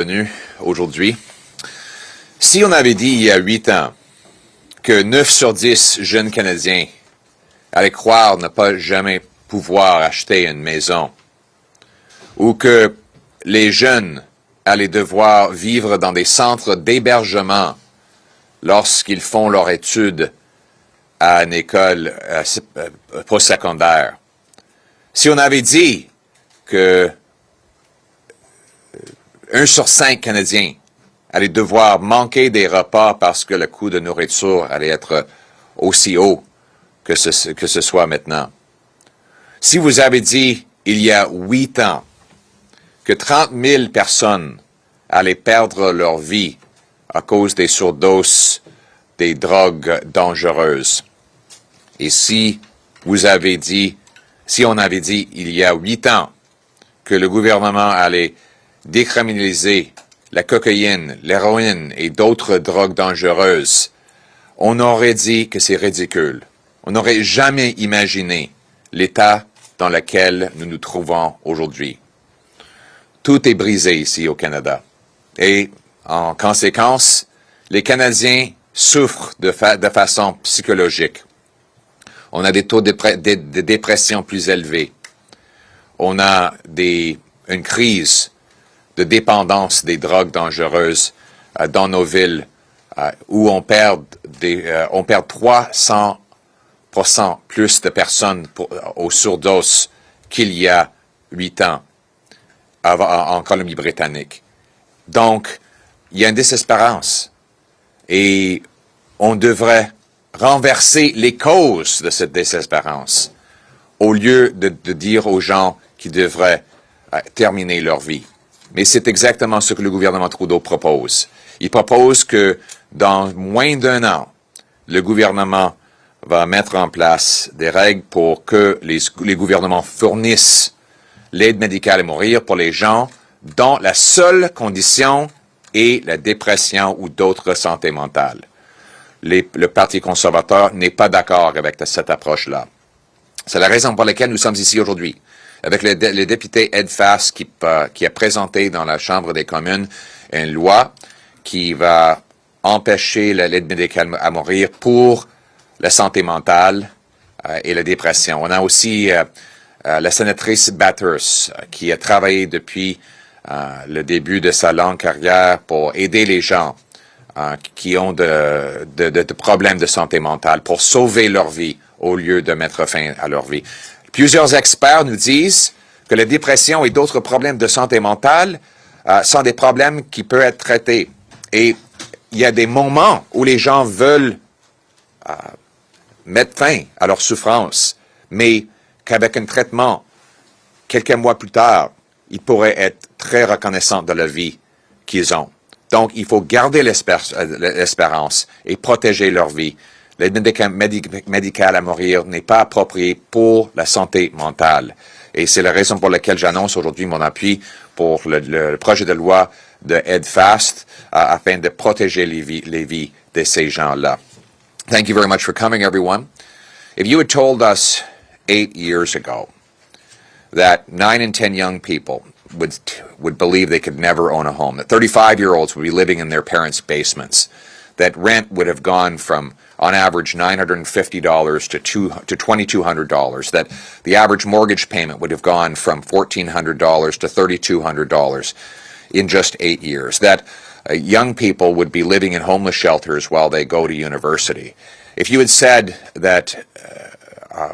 Venu aujourd'hui. Si on avait dit il y a 8 ans que 9 sur 10 jeunes Canadiens allaient croire ne pas jamais pouvoir acheter une maison, ou que les jeunes allaient devoir vivre dans des centres d'hébergement lorsqu'ils font leur étude à une école postsecondaire, si on avait dit que 1 sur 5 Canadiens allait devoir manquer des repas parce que le coût de nourriture allait être aussi haut que ce soit maintenant. Si vous avez dit, il y a 8 ans, que 30 000 personnes allaient perdre leur vie à cause des surdoses, des drogues dangereuses, et si vous avez dit, si on avait dit il y a 8 ans que le gouvernement allait décriminaliser la cocaïne, l'héroïne et d'autres drogues dangereuses, on aurait dit que c'est ridicule. On n'aurait jamais imaginé l'état dans lequel nous nous trouvons aujourd'hui. Tout est brisé ici au Canada. Et en conséquence, les Canadiens souffrent de façon psychologique. On a des taux de dépression plus élevés. On a une crise de dépendance des drogues dangereuses dans nos villes où on perd 300% plus de personnes aux surdoses qu'il y a 8 ans en Colombie-Britannique. Donc, il y a une désespérance et on devrait renverser les causes de cette désespérance au lieu de dire aux gens qu'ils devraient terminer leur vie. Mais c'est exactement ce que le gouvernement Trudeau propose. Il propose que dans moins d'1 an, le gouvernement va mettre en place des règles pour que les gouvernements fournissent l'aide médicale à mourir pour les gens dont la seule condition est la dépression ou d'autres santé mentale. Le Parti conservateur n'est pas d'accord avec cette approche-là. C'est la raison pour laquelle nous sommes ici aujourd'hui, avec le député Ed Fast qui a présenté dans la Chambre des communes une loi qui va empêcher l'aide médicale à mourir pour la santé mentale et la dépression. On a aussi la sénatrice Bathurst qui a travaillé depuis le début de sa longue carrière pour aider les gens qui ont de problèmes de santé mentale pour sauver leur vie au lieu de mettre fin à leur vie. Plusieurs experts nous disent que la dépression et d'autres problèmes de santé mentale sont des problèmes qui peuvent être traités. Et il y a des moments où les gens veulent mettre fin à leur souffrance, mais qu'avec un traitement, quelques mois plus tard, ils pourraient être très reconnaissants de la vie qu'ils ont. Donc, il faut garder l'espérance et protéger leur vie. L'aide médicale à mourir n'est pas appropriée pour la santé mentale. Et c'est la raison pour laquelle j'annonce aujourd'hui mon appui pour le projet de loi de Ed Fast afin de protéger les vies de ces gens-là. Thank you very much for coming, everyone. If you had told us 8 years ago that 9 in 10 young people would believe they could never own a home, that 35-year-olds would be living in their parents' basements, that rent would have gone from, on average, $950 to $2,200, that the average mortgage payment would have gone from $1,400 to $3,200 in just 8 years, that young people would be living in homeless shelters while they go to university. If you had said that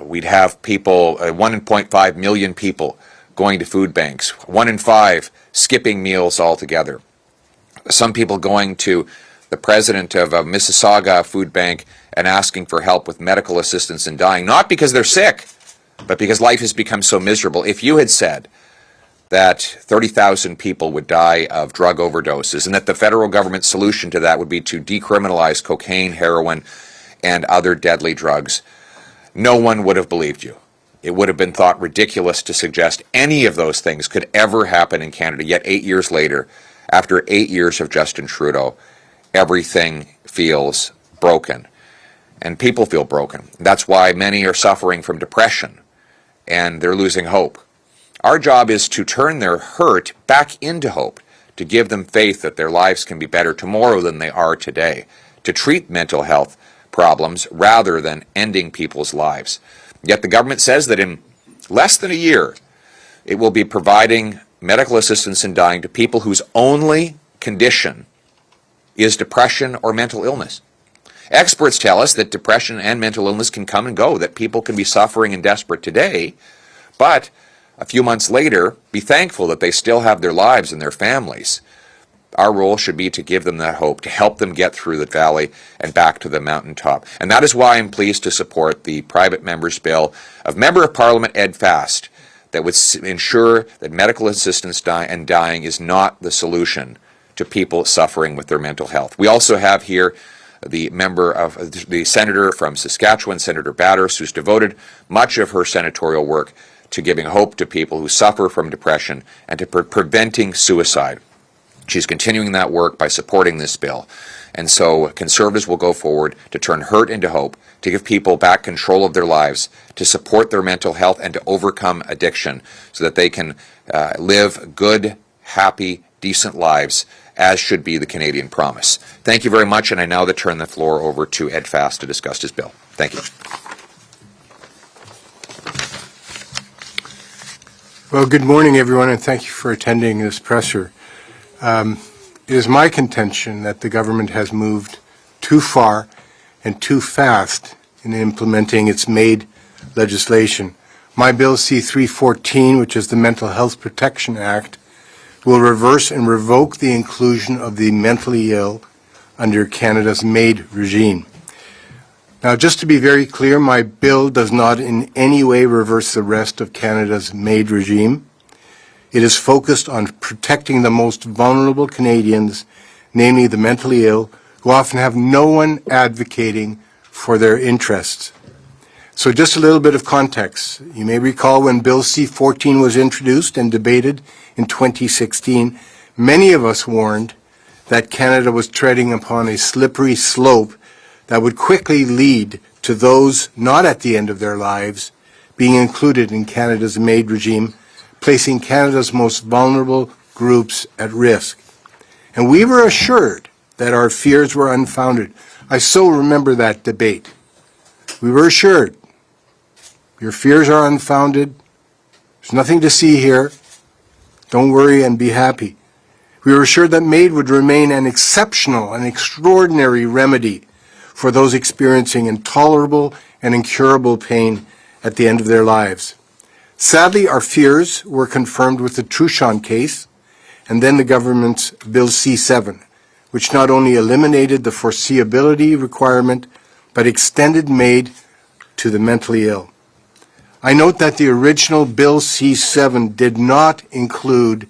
we'd have people, 1.5 million people going to food banks, 1 in 5 skipping meals altogether, some people going to the president of a Mississauga food bank and asking for help with medical assistance and dying, not because they're sick, but because life has become so miserable. If you had said that 30,000 people would die of drug overdoses and that the federal government's solution to that would be to decriminalize cocaine, heroin, and other deadly drugs, no one would have believed you. It would have been thought ridiculous to suggest any of those things could ever happen in Canada. Yet 8 years later, after 8 years of Justin Trudeau, everything feels broken. And people feel broken. That's why many are suffering from depression and they're losing hope. Our job is to turn their hurt back into hope, to give them faith that their lives can be better tomorrow than they are today, to treat mental health problems rather than ending people's lives. Yet the government says that in less than a year, it will be providing medical assistance in dying to people whose only condition is depression or mental illness. Experts tell us that depression and mental illness can come and go, that people can be suffering and desperate today, but a few months later, be thankful that they still have their lives and their families. Our role should be to give them that hope, to help them get through the valley and back to the mountaintop. And that is why I'm pleased to support the private member's bill of Member of Parliament Ed Fast that would ensure that medical assistance and dying is not the solution to people suffering with their mental health. We also have here the senator from Saskatchewan, Senator Batters, who's devoted much of her senatorial work to giving hope to people who suffer from depression and to preventing suicide. She's continuing that work by supporting this bill. And so Conservatives will go forward to turn hurt into hope, to give people back control of their lives, to support their mental health, and to overcome addiction so that they can live good, happy, decent lives, as should be the Canadian promise. Thank you very much, and I now turn the floor over to Ed Fast to discuss his bill. Thank you. Well, good morning, everyone, and thank you for attending this presser. It is my contention that the government has moved too far and too fast in implementing its MAID legislation. My bill C-314, which is the Mental Health Protection Act, will reverse and revoke the inclusion of the mentally ill under Canada's MAID regime. Now, just to be very clear, my bill does not in any way reverse the rest of Canada's MAID regime. It is focused on protecting the most vulnerable Canadians, namely the mentally ill, who often have no one advocating for their interests. So just a little bit of context. You may recall when Bill C-14 was introduced and debated in 2016, many of us warned that Canada was treading upon a slippery slope that would quickly lead to those not at the end of their lives being included in Canada's MAID regime, placing Canada's most vulnerable groups at risk. And we were assured that our fears were unfounded. I so remember that debate. We were assured, your fears are unfounded, there's nothing to see here, don't worry and be happy. We were assured that MAID would remain an exceptional and extraordinary remedy for those experiencing intolerable and incurable pain at the end of their lives. Sadly, our fears were confirmed with the Trudeau case and then the government's Bill C-7, which not only eliminated the foreseeability requirement, but extended MAID to the mentally ill. I note that the original Bill C-7 did not include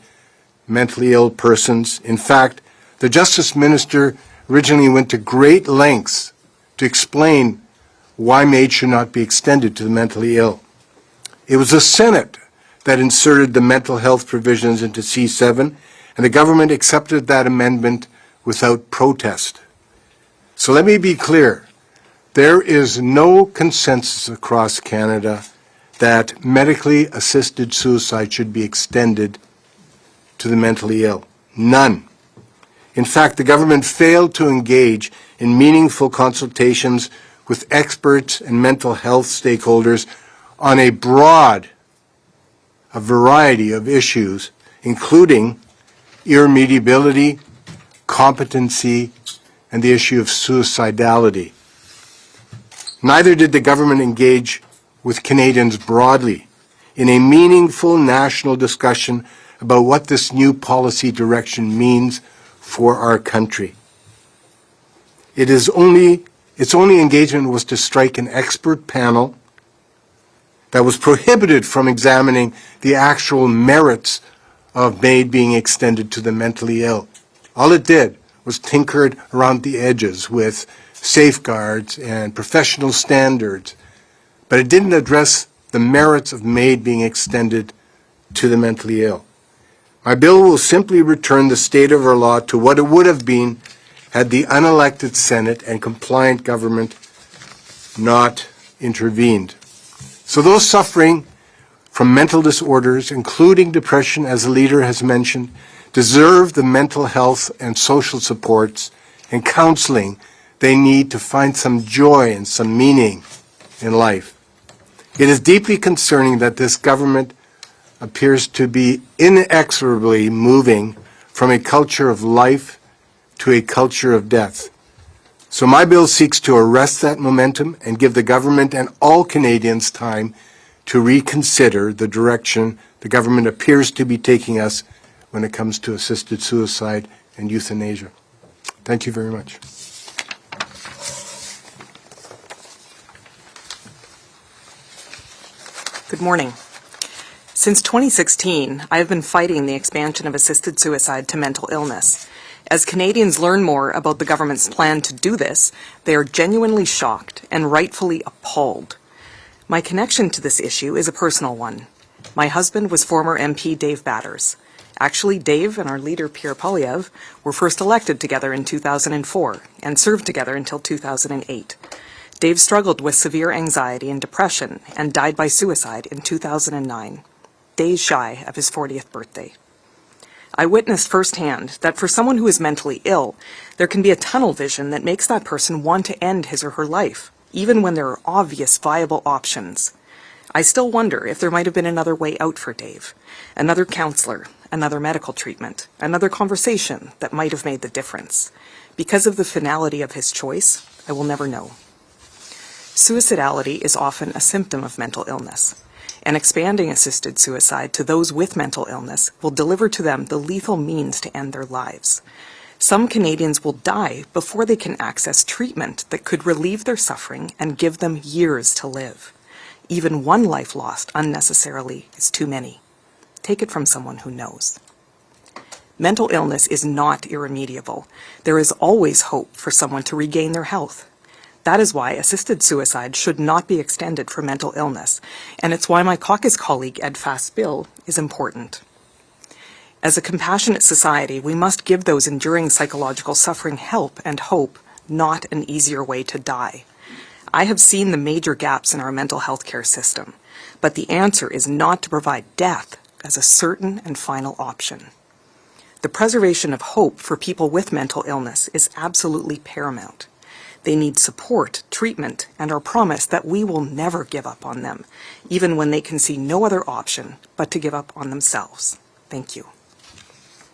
mentally ill persons. In fact, the Justice Minister originally went to great lengths to explain why MAID should not be extended to the mentally ill. It was the Senate that inserted the mental health provisions into C-7, and the government accepted that amendment without protest. So let me be clear. There is no consensus across Canada that medically assisted suicide should be extended to the mentally ill. None. In fact, the government failed to engage in meaningful consultations with experts and mental health stakeholders on a variety of issues, including irremediability, competency, and the issue of suicidality. Neither did the government engage with Canadians broadly in a meaningful national discussion about what this new policy direction means for our country. Its only engagement was to strike an expert panel that was prohibited from examining the actual merits of MAID being extended to the mentally ill. All it did was tinkered around the edges with safeguards and professional standards, but it didn't address the merits of MAID being extended to the mentally ill. My bill will simply return the state of our law to what it would have been had the unelected Senate and compliant government not intervened. So those suffering from mental disorders, including depression, as the leader has mentioned, deserve the mental health and social supports and counseling they need to find some joy and some meaning in life. It is deeply concerning that this government appears to be inexorably moving from a culture of life to a culture of death. So my bill seeks to arrest that momentum and give the government and all Canadians time to reconsider the direction the government appears to be taking us when it comes to assisted suicide and euthanasia. Thank you very much. Good morning. Since 2016, I have been fighting the expansion of assisted suicide to mental illness. As Canadians learn more about the government's plan to do this, they are genuinely shocked and rightfully appalled. My connection to this issue is a personal one. My husband was former MP Dave Batters. Actually, Dave and our leader, Pierre, were first elected together in 2004 and served together until 2008. Dave struggled with severe anxiety and depression and died by suicide in 2009, days shy of his 40th birthday. I witnessed firsthand that for someone who is mentally ill, there can be a tunnel vision that makes that person want to end his or her life, even when there are obvious viable options. I still wonder if there might have been another way out for Dave, another counselor, another medical treatment, another conversation that might have made the difference. Because of the finality of his choice, I will never know. Suicidality is often a symptom of mental illness, and expanding assisted suicide to those with mental illness will deliver to them the lethal means to end their lives. Some Canadians will die before they can access treatment that could relieve their suffering and give them years to live. Even one life lost unnecessarily is too many. Take it from someone who knows. Mental illness is not irremediable. There is always hope for someone to regain their health. That is why assisted suicide should not be extended for mental illness, and it's why my caucus colleague Ed Fast's bill is important. As a compassionate society, we must give those enduring psychological suffering help and hope, not an easier way to die. I have seen the major gaps in our mental health care system, but the answer is not to provide death as a certain and final option. The preservation of hope for people with mental illness is absolutely paramount. They need support, treatment, and our promise that we will never give up on them, even when they can see no other option but to give up on themselves. Thank you.